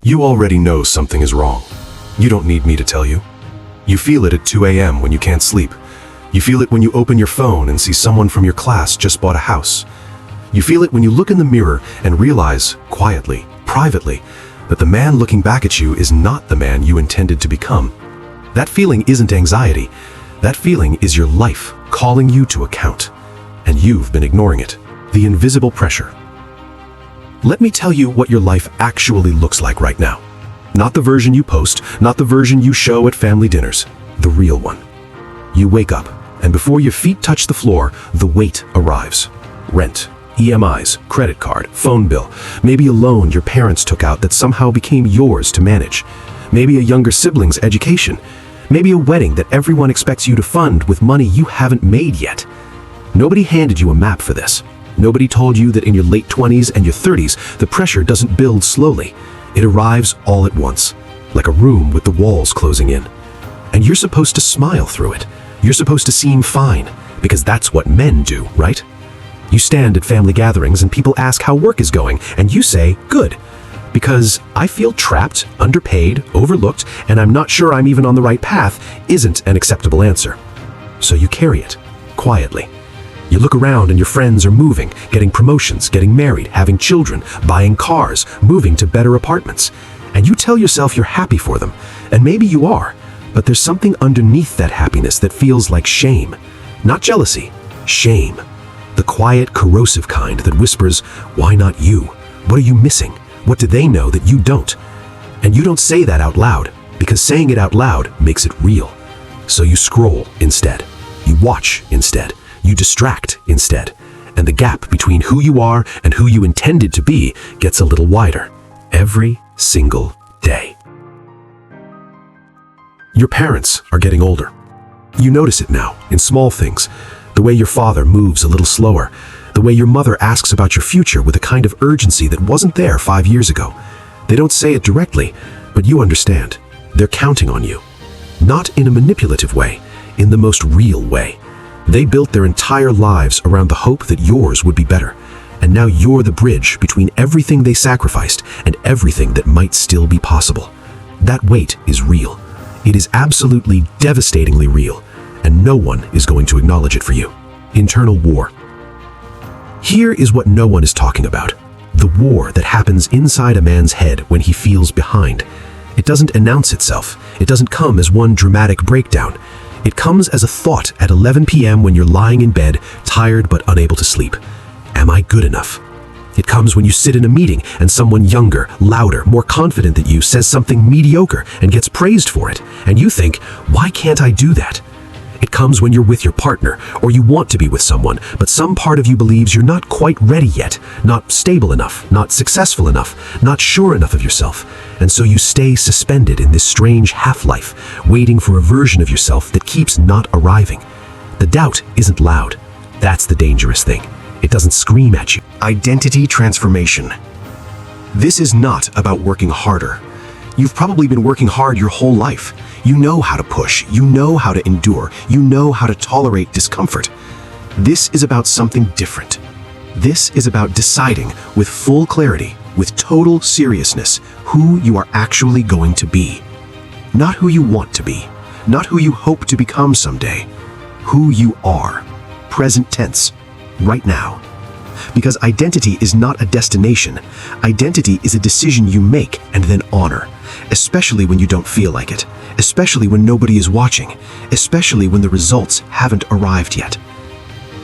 You already know something is wrong. You don't need me to tell you. You feel it at 2 a.m. when you can't sleep. You feel it when you open your phone and see someone from your class just bought a house. You feel it when you look in the mirror and realize, quietly, privately, that the man looking back at you is not the man you intended to become. That feeling isn't anxiety. That feeling is your life calling you to account. And you've been ignoring it. The invisible pressure. Let me tell you what your life actually looks like right now. Not the version you post, not the version you show at family dinners. The real one. You wake up, and before your feet touch the floor, the weight arrives. Rent, EMIs, credit card, phone bill, maybe a loan your parents took out that somehow became yours to manage. Maybe a younger sibling's education. Maybe a wedding that everyone expects you to fund with money you haven't made yet. Nobody handed you a map for this. Nobody told you that in your late 20s and your 30s, the pressure doesn't build slowly. It arrives all at once, like a room with the walls closing in. And you're supposed to smile through it. You're supposed to seem fine, because that's what men do, right? You stand at family gatherings and people ask how work is going, and you say, good. Because I feel trapped, underpaid, overlooked, and I'm not sure I'm even on the right path isn't an acceptable answer. So you carry it, quietly. You look around and your friends are moving, getting promotions, getting married, having children, buying cars, moving to better apartments. And you tell yourself you're happy for them, and maybe you are, but there's something underneath that happiness that feels like shame. Not jealousy, shame. The quiet, corrosive kind that whispers, why not you? What are you missing? What do they know that you don't? And you don't say that out loud, because saying it out loud makes it real. So you scroll instead. You watch instead. You distract instead, and the gap between who you are and who you intended to be gets a little wider every single day. Your parents are getting older. You notice it now in small things, the way your father moves a little slower, the way your mother asks about your future with a kind of urgency that wasn't there 5 years ago. They don't say it directly, but you understand. They're counting on you. Not in a manipulative way, in the most real way. They built their entire lives around the hope that yours would be better, and now you're the bridge between everything they sacrificed and everything that might still be possible. That weight is real. It is absolutely devastatingly real, and no one is going to acknowledge it for you. Internal war. Here is what no one is talking about. The war that happens inside a man's head when he feels behind. It doesn't announce itself. It doesn't come as one dramatic breakdown. It comes as a thought at 11 p.m. when you're lying in bed, tired but unable to sleep. Am I good enough? It comes when you sit in a meeting and someone younger, louder, more confident than you says something mediocre and gets praised for it, and you think, why can't I do that? It comes when you're with your partner, or you want to be with someone, but some part of you believes you're not quite ready yet, not stable enough, not successful enough, not sure enough of yourself, and so you stay suspended in this strange half-life, waiting for a version of yourself that keeps not arriving. The doubt isn't loud. That's the dangerous thing. It doesn't scream at you. Identity transformation. This is not about working harder. You've probably been working hard your whole life. You know how to push, you know how to endure, you know how to tolerate discomfort. This is about something different. This is about deciding with full clarity, with total seriousness, who you are actually going to be. Not who you want to be, not who you hope to become someday. Who you are. Present tense. Right now. Because identity is not a destination. Identity is a decision you make and then honor, especially when you don't feel like it, especially when nobody is watching, especially when the results haven't arrived yet.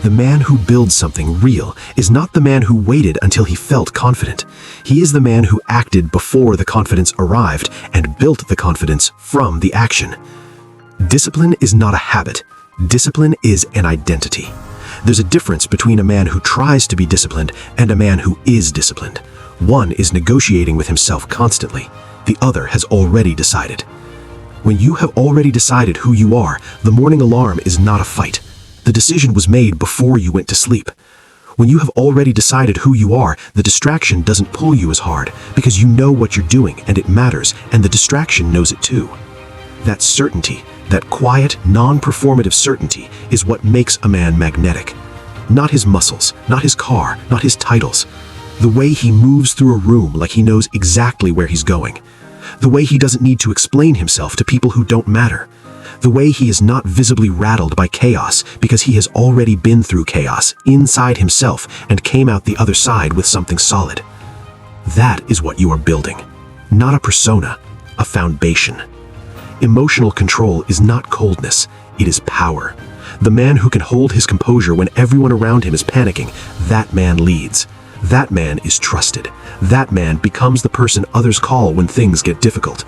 The man who builds something real is not the man who waited until he felt confident. He is the man who acted before the confidence arrived and built the confidence from the action. Discipline is not a habit. Discipline is an identity. There's a difference between a man who tries to be disciplined and a man who is disciplined. One is negotiating with himself constantly. The other has already decided. When you have already decided who you are, the morning alarm is not a fight. The decision was made before you went to sleep. When you have already decided who you are, the distraction doesn't pull you as hard because you know what you're doing and it matters, and the distraction knows it too. That certainty, that quiet, non-performative certainty is what makes a man magnetic. Not his muscles, not his car, not his titles. The way he moves through a room like he knows exactly where he's going. The way he doesn't need to explain himself to people who don't matter. The way he is not visibly rattled by chaos because he has already been through chaos inside himself and came out the other side with something solid. That is what you are building. Not a persona, a foundation. Emotional control is not coldness, it is power. The man who can hold his composure when everyone around him is panicking, that man leads. That man is trusted. That man becomes the person others call when things get difficult.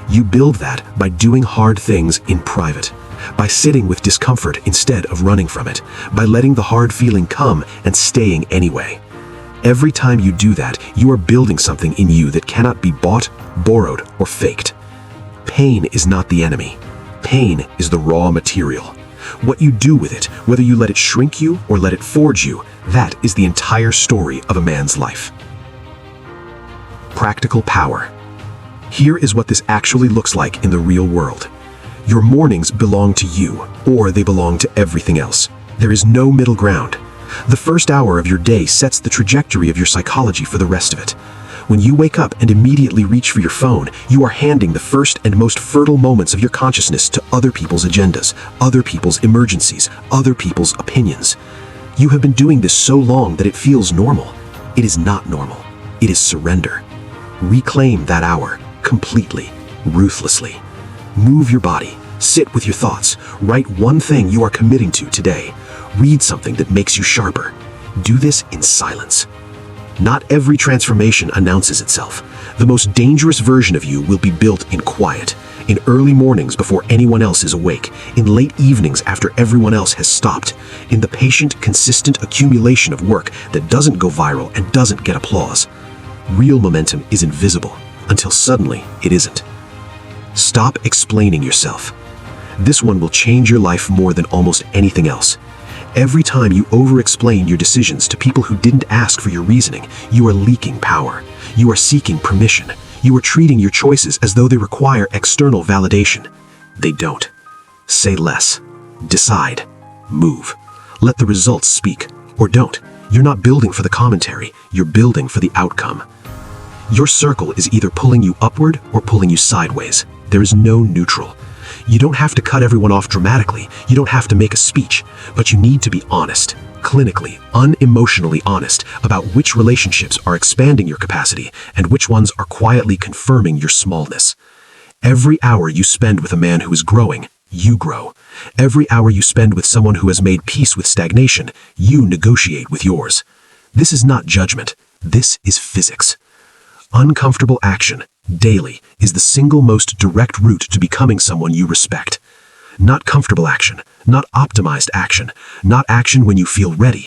You build that by doing hard things in private, by sitting with discomfort instead of running from it, by letting the hard feeling come and staying anyway. Every time you do that, you are building something in you that cannot be bought, borrowed, or faked. Pain is not the enemy. Pain is the raw material. What you do with it, whether you let it shrink you or let it forge you, that is the entire story of a man's life. Practical power. Here is what this actually looks like in the real world. Your mornings belong to you, or they belong to everything else. There is no middle ground. The first hour of your day sets the trajectory of your psychology for the rest of it. When you wake up and immediately reach for your phone, you are handing the first and most fertile moments of your consciousness to other people's agendas, other people's emergencies, other people's opinions. You have been doing this so long that it feels normal. It is not normal. It is surrender. Reclaim that hour, completely, ruthlessly. Move your body, sit with your thoughts, write one thing you are committing to today. Read something that makes you sharper. Do this in silence. Not every transformation announces itself. The most dangerous version of you will be built in quiet, in early mornings before anyone else is awake, in late evenings after everyone else has stopped, in the patient, consistent accumulation of work that doesn't go viral and doesn't get applause. Real momentum is invisible until suddenly it isn't. Stop explaining yourself. This one will change your life more than almost anything else. Every time you over-explain your decisions to people who didn't ask for your reasoning, you are leaking power. You are seeking permission. You are treating your choices as though they require external validation. They don't. Say less. Decide. Move. Let the results speak. Or don't. You're not building for the commentary. You're building for the outcome. Your circle is either pulling you upward or pulling you sideways. There is no neutral. You don't have to cut everyone off dramatically. You don't have to make a speech, but you need to be honest, clinically, unemotionally honest about which relationships are expanding your capacity and which ones are quietly confirming your smallness. Every hour you spend with a man who is growing, you grow. Every hour you spend with someone who has made peace with stagnation, you negotiate with yours. This is not judgment. This is physics. Uncomfortable action, daily, is the single most direct route to becoming someone you respect. Not comfortable action, not optimized action, not action when you feel ready,